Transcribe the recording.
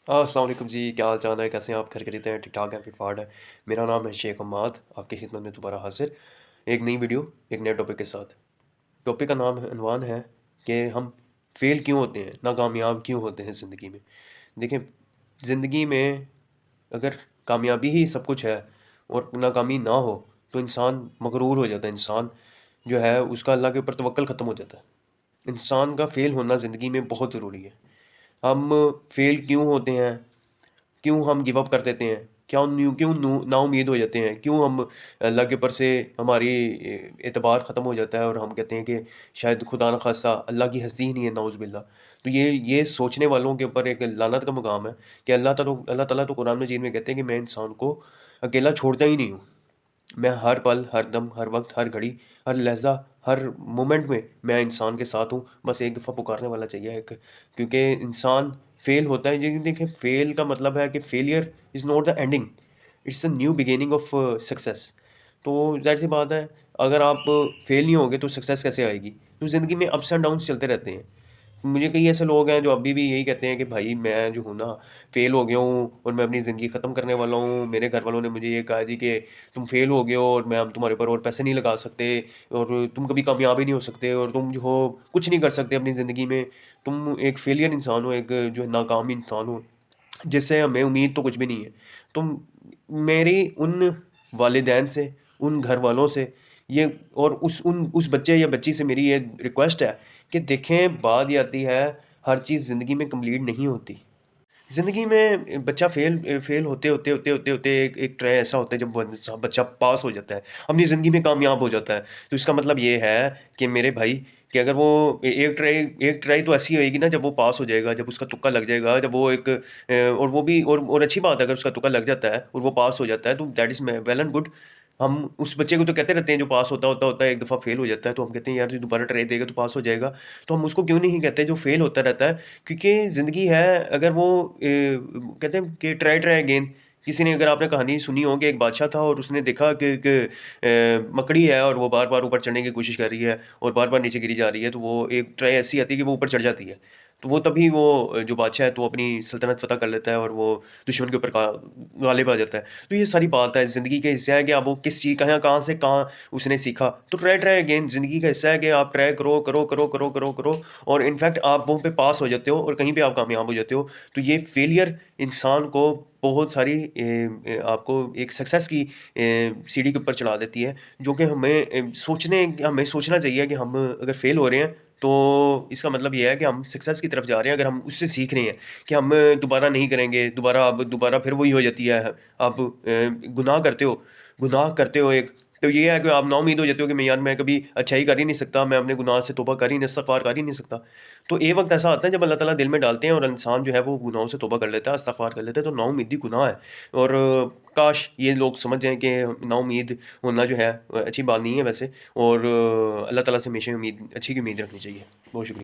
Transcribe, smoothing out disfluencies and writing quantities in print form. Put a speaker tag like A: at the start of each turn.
A: अस्सलाम वालेकुम जी, क्या हाल चाल है? कैसे हैं आप? खैर खैरियत हैं? ठीक ठाक हैं? फिट फाट है? मेरा नाम है शेख हम्माद, आपकी खिदमत में दोबारा हाजिर। एक नई वीडियो, एक नए टॉपिक के साथ। टॉपिक का नाम अनवान है कि हम फेल क्यों होते हैं, नाकामयाब क्यों होते हैं ज़िंदगी में। देखें, ज़िंदगी में अगर कामयाबी ही सब कुछ है और नाकामी ना हो तो इंसान मगरूर हो जाता है। इंसान जो है उसका अल्लाह के ऊपर तवक्ल ख़त्म हो जाता है। इंसान का फेल होना ज़िंदगी में बहुत ज़रूरी है। हम फेल क्यों होते हैं? क्यों हम गिव अप कर देते हैं? क्यों नाउम्मीद हो जाते हैं? क्यों हम अल्लाह के ऊपर से हमारी एतबार ख़त्म हो जाता है और हम कहते हैं कि शायद खुदा न ख़ास्ता अल्लाह की हँसी ही नहीं है, नाउज़ुबिल्लाह। तो ये सोचने वालों के ऊपर एक लानत का मुक़ाम है कि अल्लाह ताला तो कुरान मजीद में कहते हैं कि मैं इंसान को अकेला छोड़ता ही नहीं हूँ। मैं हर पल, हर दम, हर वक़्त, हर घड़ी, हर लहज़ा, हर मोमेंट में मैं इंसान के साथ हूँ। बस एक दफ़ा पुकारने वाला चाहिए एक, क्योंकि इंसान फ़ेल होता है। ये देखिए, फ़ेल का मतलब है कि failure is not the ending, it's a new beginning of success. तो ज़ाहिर-सी बात है, अगर आप फ़ेल नहीं होगे तो सक्सेस कैसे आएगी? तो ज़िंदगी में अप्स एंड डाउन्स चलते रहते हैं। मुझे कई ऐसे लोग हैं जो अभी भी यही कहते हैं कि भाई मैं जो हूँ ना, फ़ेल हो गया हूँ और मैं अपनी ज़िंदगी ख़त्म करने वाला हूँ। मेरे घर वालों ने मुझे ये कहा जी कि तुम फ़ेल हो गए हो और मैं अब तुम्हारे ऊपर और पैसे नहीं लगा सकते और तुम कभी कामयाब ही नहीं हो सकते और तुम जो हो कुछ नहीं कर सकते अपनी ज़िंदगी में। तुम एक फ़ेलियर इंसान हो, एक जो है नाकाम इंसान हो, जिससे हमें उम्मीद तो कुछ भी नहीं है। तो मेरी उन वालिदैन से, उन घरवालों से ये और उस बच्चे या बच्ची से मेरी ये रिक्वेस्ट है कि देखें, बात ये आती है, हर चीज़ ज़िंदगी में कंप्लीट नहीं होती। ज़िंदगी में बच्चा फ़ेल होते एक एक ट्राय ऐसा होता है जब बच्चा पास हो जाता है, अपनी ज़िंदगी में कामयाब हो जाता है। तो इसका मतलब ये है कि मेरे भाई, कि अगर वो एक ट्राई तो ऐसी होएगी ना जब वो पास हो जाएगा, जब उसका तुक्का लग जाएगा, जब वो एक और वो भी और अच्छी बात है अगर उसका तुक्का लग जाता है और वो पास हो जाता है तो that is well and good. हम उस बच्चे को तो कहते रहते हैं जो पास होता है, एक दफ़ा फ़ेल हो जाता है तो हम कहते हैं यार ये दोबारा ट्राई देगा तो पास हो जाएगा। तो हम उसको क्यों नहीं कहते जो फ़ेल होता रहता है, क्योंकि ज़िंदगी है। अगर वो कहते हैं कि ट्राई ट्राई अगेन। किसी ने, अगर आपने कहानी सुनी हो कि एक बादशाह था और उसने देखा कि एक मकड़ी है और वो बार-बार ऊपर चढ़ने की कोशिश कर रही है और बार-बार नीचे गिरी जा रही है, तो वो एक ट्राई ऐसी आती है कि वो ऊपर चढ़ जाती है। तो वो तभी वो जो बादशाह है तो अपनी सल्तनत फ़तह कर लेता है और वो दुश्मन के ऊपर का गालिब आ जाता है। तो ये सारी बात है, ज़िंदगी का हिस्सा है कि अब वो किस चीज़ कहाँ कहाँ से कहाँ उसने सीखा। तो ट्राई ट्राई अगेन ज़िंदगी का हिस्सा है कि आप ट्राई करो और इनफैक्ट आप वहाँ पे पास हो जाते हो और कहीं पे आप कामयाब हो जाते हो। तो ये फेलियर इंसान को बहुत सारी आपको एक सक्सेस की सीढ़ी के ऊपर चढ़ा देती है, जो कि हमें सोचना चाहिए कि हम अगर फेल हो रहे हैं तो इसका मतलब ये है कि हम सक्सेस की तरफ जा रहे हैं। अगर हम उससे सीख रहे हैं कि हम दोबारा नहीं करेंगे, दोबारा फिर वही हो जाती है। आप गुनाह करते हो एक, तो ये है कि आप नाउम्मीद हो जाते हो कि मैं कभी अच्छाई कर ही नहीं सकता, मैं अपने गुनाह से तौबा कर ही नहीं, इस्तिग़फ़ार कर ही नहीं सकता। तो एक वक़्त ऐसा आता है जब अल्लाह ताला दिल में डालते हैं और इंसान जो है वो गुनाहों से तौबा कर लेता है, इस्तिग़फ़ार कर लेता है, तो नाउम्मीदी गुनाह है। और काश ये लोग समझ जाएँ कि नाउम्मीद होना जो है अच्छी बात नहीं है वैसे। और अल्लाह ताला से हमेशा अच्छी की उम्मीद रखनी चाहिए। बहुत शुक्रिया।